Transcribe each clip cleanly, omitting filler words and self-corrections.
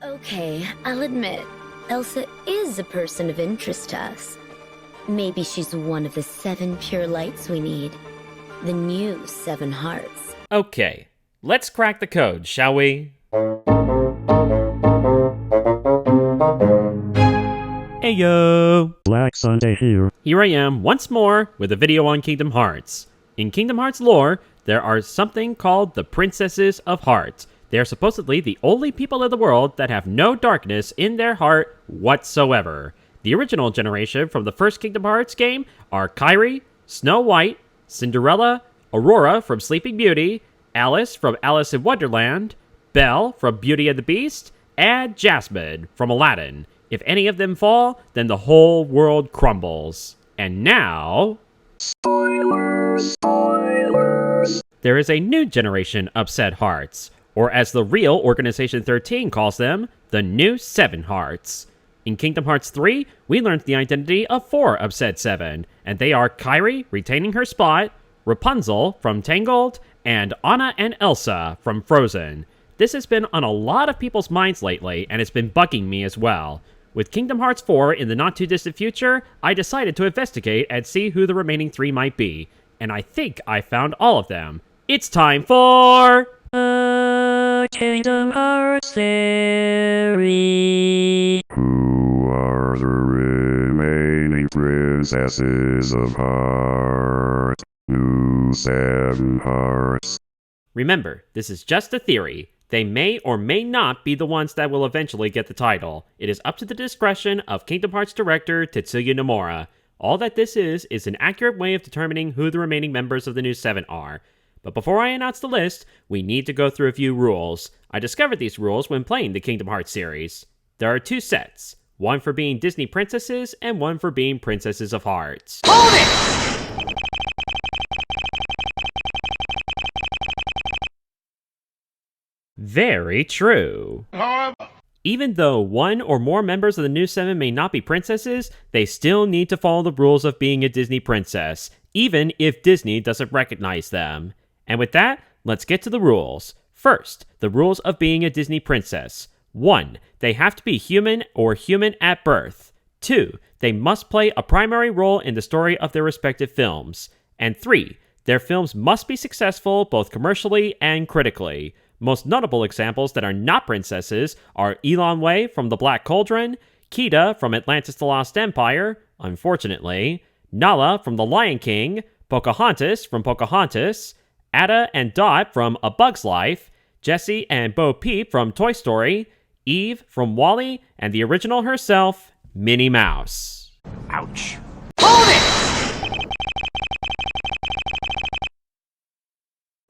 Okay, I'll admit, Elsa is a person of interest to us. Maybe she's one of the 7 pure lights we need. The new 7 hearts. Okay, let's crack the code, shall we? Heyo! Black Sunday here. Here I am once more with a video on Kingdom Hearts. In Kingdom Hearts lore, there are something called the Princesses of Heart. They are supposedly the only people in the world that have no darkness in their heart whatsoever. The original generation from the first Kingdom Hearts game are Kairi, Snow White, Cinderella, Aurora from Sleeping Beauty, Alice from Alice in Wonderland, Belle from Beauty and the Beast, and Jasmine from Aladdin. If any of them fall, then the whole world crumbles. And now... Spoilers! There is a new generation of said hearts, or as the real Organization 13 calls them, the new 7 hearts. In Kingdom Hearts 3, we learned the identity of 4 of said 7, and they are Kairi, retaining her spot, Rapunzel from Tangled, and Anna and Elsa from Frozen. This has been on a lot of people's minds lately, and it's been bugging me as well. With Kingdom Hearts 4 in the not-too-distant future, I decided to investigate and see who the remaining 3 might be, and I think I found all of them. It's time for... Kingdom Hearts series. Who are the remaining princesses of heart? New 7 hearts. Remember, this is just a theory. They may or may not be the ones that will eventually get the title. It is up to the discretion of Kingdom Hearts director Tetsuya Nomura. All that this is an accurate way of determining who the remaining members of the new 7 are. But before I announce the list, we need to go through a few rules. I discovered these rules when playing the Kingdom Hearts series. There are 2 sets, one for being Disney princesses and one for being princesses of hearts. Hold it! Very true. Even though one or more members of the new 7 may not be princesses, they still need to follow the rules of being a Disney princess, even if Disney doesn't recognize them. And with that, let's get to the rules. First, the rules of being a Disney princess. 1. They have to be human or human at birth. 2. They must play a primary role in the story of their respective films. And 3. Their films must be successful both commercially and critically. Most notable examples that are not princesses are Elan Wei from The Black Cauldron, Kida from Atlantis the Lost Empire, unfortunately, Nala from The Lion King, Pocahontas from Pocahontas, Ada and Dot from A Bug's Life, Jessie and Bo Peep from Toy Story, Eve from WALL-E, and the original herself, Minnie Mouse. Ouch. Hold it!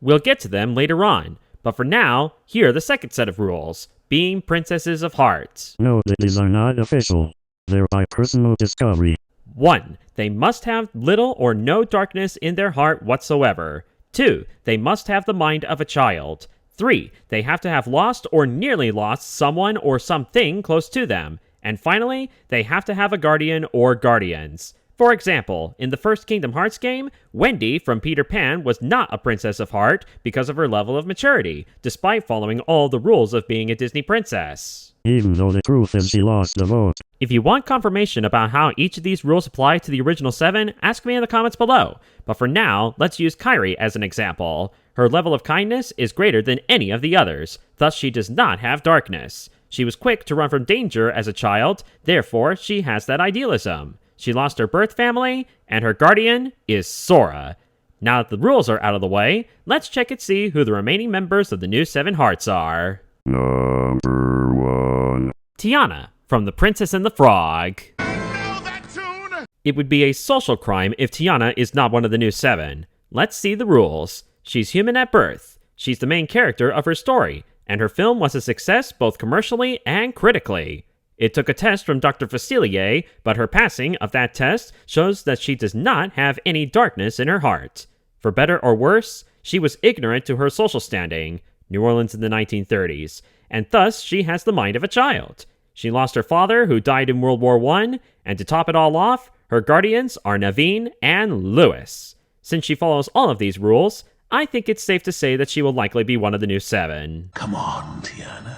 We'll get to them later on. But for now, here are the second set of rules, being princesses of heart. No, these are not official. They're by personal discovery. 1. They must have little or no darkness in their heart whatsoever. 2. They must have the mind of a child. 3. They have to have lost or nearly lost someone or something close to them. And finally, they have to have a guardian or guardians. For example, in the first Kingdom Hearts game, Wendy from Peter Pan was not a princess of heart because of her level of maturity, despite following all the rules of being a Disney princess. Even though the truth is she lost the vote. If you want confirmation about how each of these rules apply to the original 7, ask me in the comments below. But for now, let's use Kairi as an example. Her level of kindness is greater than any of the others, thus she does not have darkness. She was quick to run from danger as a child, therefore she has that idealism. She lost her birth family, and her guardian is Sora. Now that the rules are out of the way, let's check and see who the remaining members of the new 7 hearts are. Number 1. Tiana, from The Princess and the Frog. Know that tune? It would be a social crime if Tiana is not one of the new 7. Let's see the rules. She's human at birth. She's the main character of her story, and her film was a success both commercially and critically. It took a test from Dr. Facilier, but her passing of that test shows that she does not have any darkness in her heart. For better or worse, she was ignorant to her social standing, New Orleans in the 1930s, and thus she has the mind of a child. She lost her father, who died in World War I, and to top it all off, her guardians are Naveen and Louis. Since she follows all of these rules, I think it's safe to say that she will likely be one of the new 7. Come on, Tiana.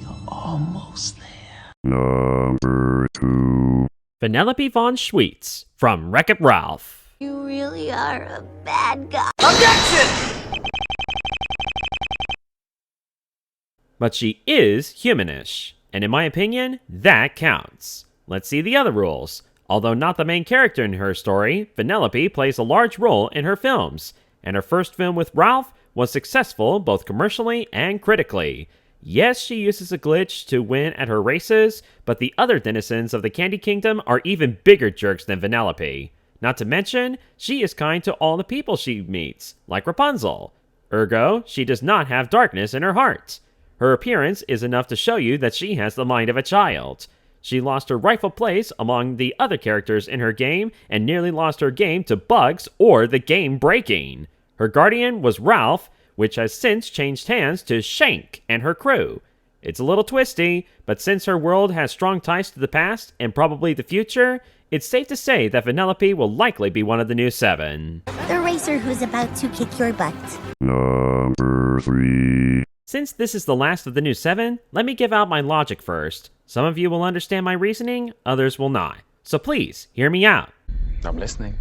You're Almost there. Number 2. Vanellope von Schweetz from Wreck-It Ralph. You really are a bad guy. Objection! But she is humanish, and in my opinion, that counts. Let's see the other rules. Although not the main character in her story, Vanellope plays a large role in her films, and her first film with Ralph was successful both commercially and critically. Yes, she uses a glitch to win at her races, but the other denizens of the Candy Kingdom are even bigger jerks than Vanellope. Not to mention, she is kind to all the people she meets, like Rapunzel. Ergo, she does not have darkness in her heart. Her appearance is enough to show you that she has the mind of a child. She lost her rightful place among the other characters in her game and nearly lost her game to bugs or the game breaking. Her guardian was Ralph, which has since changed hands to Shank and her crew. It's a little twisty, but since her world has strong ties to the past and probably the future, it's safe to say that Vanellope will likely be one of the new 7. The racer who's about to kick your butt. Number 3. Since this is the last of the new 7, let me give out my logic first. Some of you will understand my reasoning, others will not. So please, hear me out. I'm listening.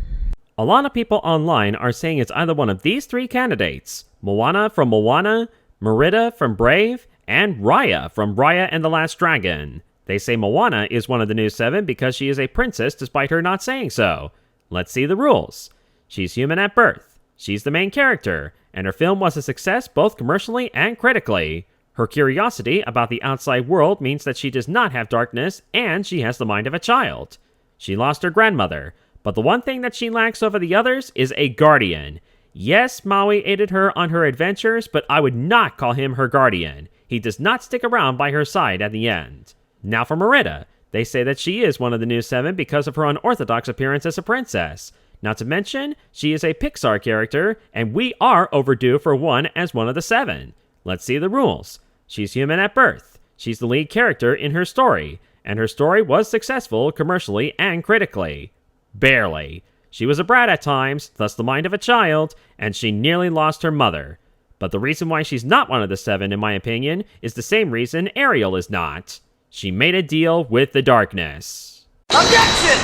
A lot of people online are saying it's either one of these 3 candidates: Moana from Moana, Merida from Brave, and Raya from Raya and the Last Dragon. They say Moana is one of the new 7 because she is a princess despite her not saying so. Let's see the rules. She's human at birth. She's the main character, and her film was a success both commercially and critically. Her curiosity about the outside world means that she does not have darkness, and she has the mind of a child. She lost her grandmother, but the one thing that she lacks over the others is a guardian. Yes, Maui aided her on her adventures, but I would not call him her guardian. He does not stick around by her side at the end. Now for Merida. They say that she is one of the new 7 because of her unorthodox appearance as a princess. Not to mention, she is a Pixar character, and we are overdue for one as one of the 7. Let's see the rules. She's human at birth. She's the lead character in her story, and her story was successful commercially and critically. Barely. She was a brat at times, thus the mind of a child, and she nearly lost her mother. But the reason why she's not one of the 7, in my opinion, is the same reason Ariel is not. She made a deal with the darkness. Objection!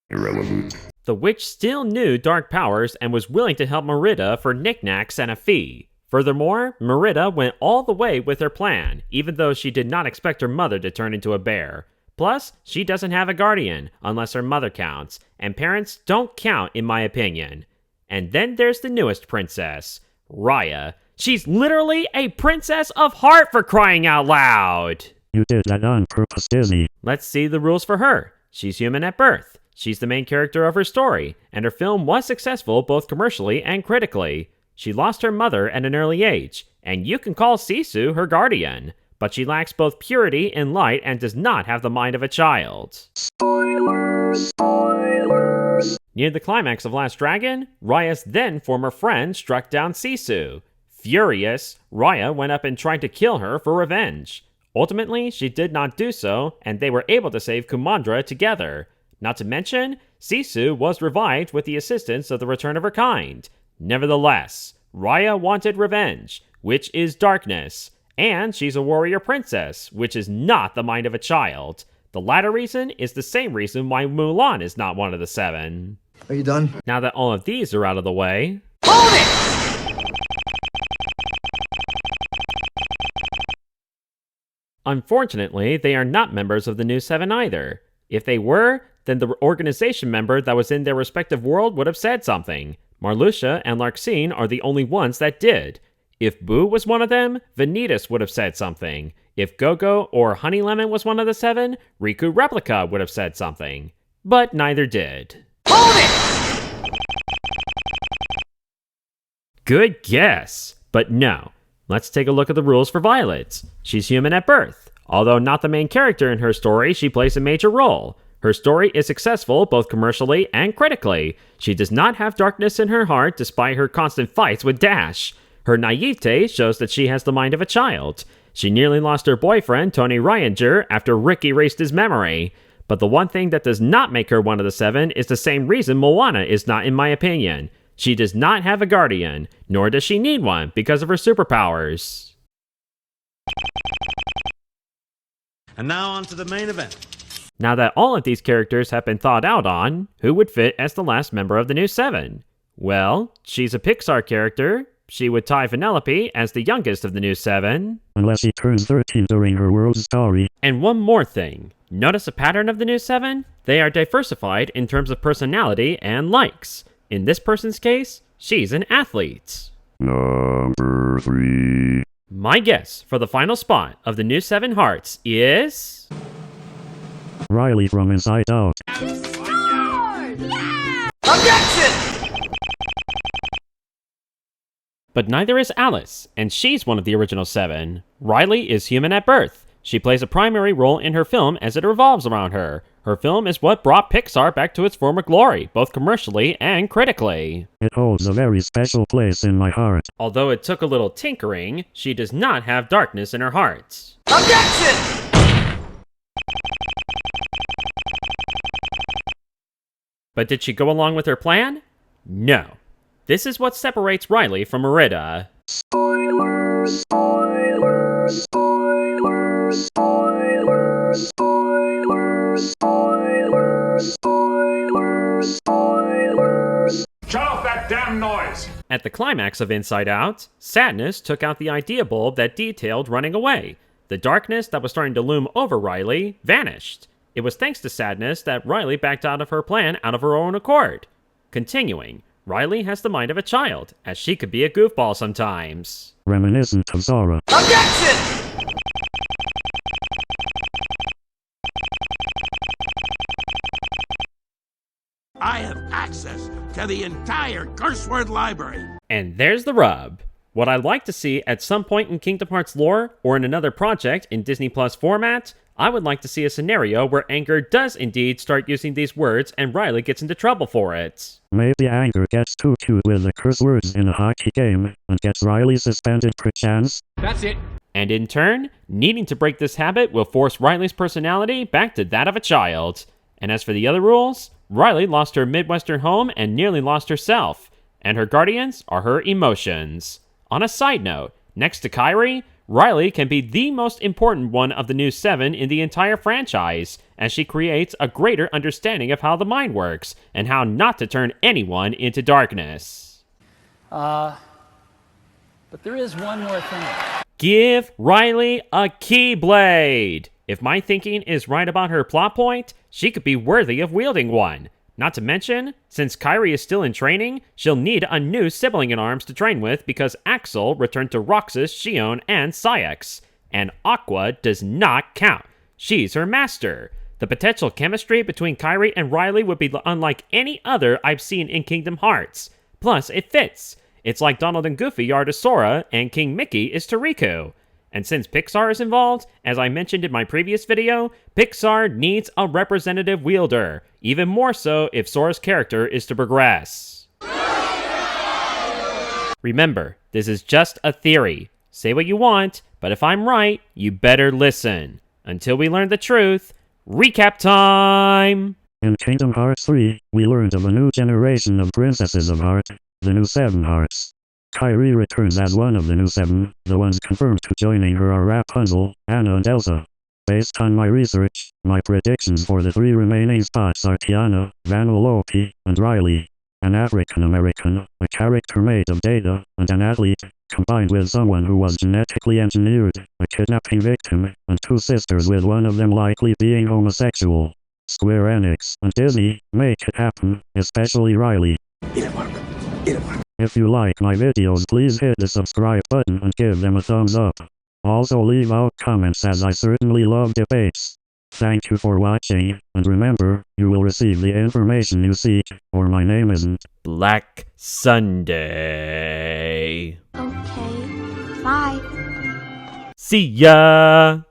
Irrelevant. The witch still knew dark powers and was willing to help Merida for knickknacks and a fee. Furthermore, Merida went all the way with her plan, even though she did not expect her mother to turn into a bear. Plus, she doesn't have a guardian, unless her mother counts, and parents don't count in my opinion. And then there's the newest princess, Raya. She's literally a princess of heart, for crying out loud! You did that on purpose, Disney. Let's see the rules for her. She's human at birth. She's the main character of her story, and her film was successful both commercially and critically. She lost her mother at an early age, and you can call Sisu her guardian, but she lacks both purity and light and does not have the mind of a child. Spoilers. Near the climax of Last Dragon, Raya's then former friend struck down Sisu. Furious, Raya went up and tried to kill her for revenge. Ultimately, she did not do so, and they were able to save Kumandra together. Not to mention, Sisu was revived with the assistance of the return of her kind. Nevertheless, Raya wanted revenge, which is darkness, and she's a warrior princess, which is not the mind of a child. The latter reason is the same reason why Mulan is not one of the 7. Are you done? Now that all of these are out of the way, Hold it! unfortunately, they are not members of the new 7 either. If they were, then the organization member that was in their respective world would have said something. Marluxia and Larxene are the only ones that did. If Boo was one of them, Vanitas would have said something. If Gogo or Honey Lemon was one of the 7, Riku Replica would have said something. But neither did. Hold it! Good guess, but no. Let's take a look at the rules for Violet. She's human at birth. Although not the main character in her story, she plays a major role. Her story is successful both commercially and critically. She does not have darkness in her heart despite her constant fights with Dash. Her naivete shows that she has the mind of a child. She nearly lost her boyfriend, Tony Ryanger, after Rick erased his memory. But the one thing that does not make her one of the 7 is the same reason Moana is not, in my opinion. She does not have a guardian, nor does she need one because of her superpowers. And now on to the main event. Now that all of these characters have been thought out on, who would fit as the last member of the new 7? Well, she's a Pixar character. She would tie Vanellope as the youngest of the new 7. Unless she turns 13 during her world story. And one more thing. Notice a pattern of the new 7? They are diversified in terms of personality and likes. In this person's case, she's an athlete. Number 3. My guess for the final spot of the new 7 Hearts is... Riley from Inside Out. Objection! But neither is Alice, and she's one of the original 7. Riley is human at birth. She plays a primary role in her film as it revolves around her. Her film is what brought Pixar back to its former glory, both commercially and critically. It holds a very special place in my heart. Although it took a little tinkering, she does not have darkness in her heart. Objection! But did she go along with her plan? No. This is what separates Riley from Merida. Spoiler, spoiler, spoiler, spoiler, spoiler, spoiler, spoiler, spoilers. Shut off that damn noise! At the climax of Inside Out, Sadness took out the idea bulb that detailed running away. The darkness that was starting to loom over Riley vanished. It was thanks to Sadness that Riley backed out of her plan out of her own accord. Continuing, Riley has the mind of a child, as she could be a goofball sometimes. Reminiscent of Zora. Objection! I have access to the entire curse word library. And there's the rub. What I'd like to see at some point in Kingdom Hearts lore, or in another project in Disney Plus format, I would like to see a scenario where Anger does indeed start using these words and Riley gets into trouble for it. Maybe Anger gets too cute with the curse words in a hockey game and gets Riley suspended perchance. That's it. And in turn, needing to break this habit will force Riley's personality back to that of a child. And as for the other rules, Riley lost her Midwestern home and nearly lost herself, and her guardians are her emotions. On a side note, next to Kairi, Riley can be the most important one of the new 7 in the entire franchise, as she creates a greater understanding of how the mind works, and how not to turn anyone into darkness. But there is one more thing. Give Riley a Keyblade! If my thinking is right about her plot point, she could be worthy of wielding one. Not to mention, since Kairi is still in training, she'll need a new sibling in arms to train with because Axel returned to Roxas, Xion, and Saïx. And Aqua does not count. She's her master. The potential chemistry between Kairi and Riley would be unlike any other I've seen in Kingdom Hearts. Plus, it fits. It's like Donald and Goofy are to Sora, and King Mickey is to Riku. And since Pixar is involved, as I mentioned in my previous video, Pixar needs a representative wielder, even more so if Sora's character is to progress. Remember, this is just a theory. Say what you want, but if I'm right, you better listen. Until we learn the truth, recap time! In Kingdom Hearts 3, we learned of a new generation of princesses of heart, the new 7 Hearts. Kairi returns as one of the new 7, the ones confirmed to joining her are Rapunzel, Anna and Elsa. Based on my research, my predictions for the 3 remaining spots are Tiana, Vanellope, and Riley. An African-American, a character made of data, and an athlete, combined with someone who was genetically engineered, a kidnapping victim, and 2 sisters with one of them likely being homosexual. Square Enix and Disney, make it happen, especially Riley. If you like my videos, please hit the subscribe button and give them a thumbs up. Also leave out comments as I certainly love debates. Thank you for watching, and remember, you will receive the information you seek, or my name isn't Black Sunday. Okay, bye. See ya!